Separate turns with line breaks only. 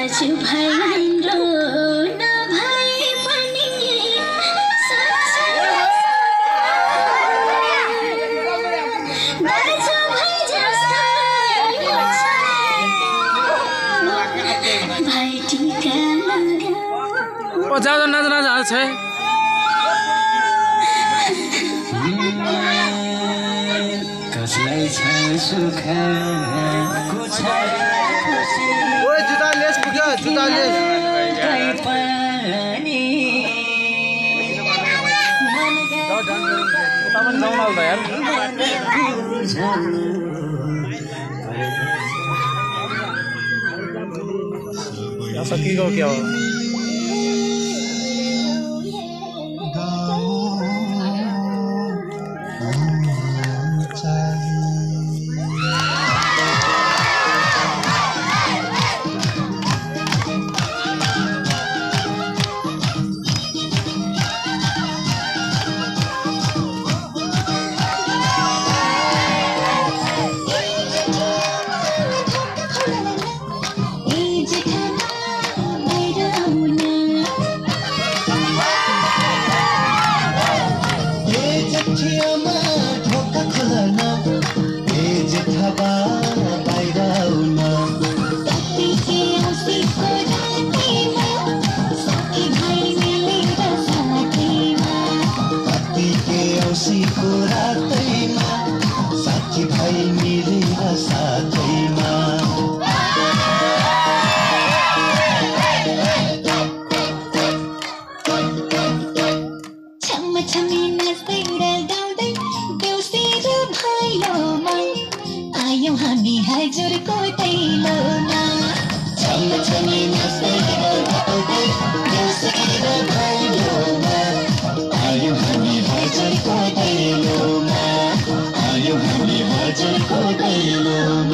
दाजु भाइ हाम्रो नभए पनि दाजु भाइ जस्तो भाइ टिका लगाऊ
ओ जाओ नाच नाच छ
कसलाई छ सुख
ओए जुत्ता लेस पुग्यो जुत्ता लेस
सकिएको क्या हो
साथी भाइ मिलेर साथैमा
छम्म छम्मी नाच्दै गाउँदै देउसी र भैलोमा आयौँ हामी हजुरको दैलोमा
छम्म छम्मी नाच्दै गाउँदै देउसी र भैलोमा आयौँ हामी हजुरको दैलोमा आयौँ हामी हजुरको दैलोमा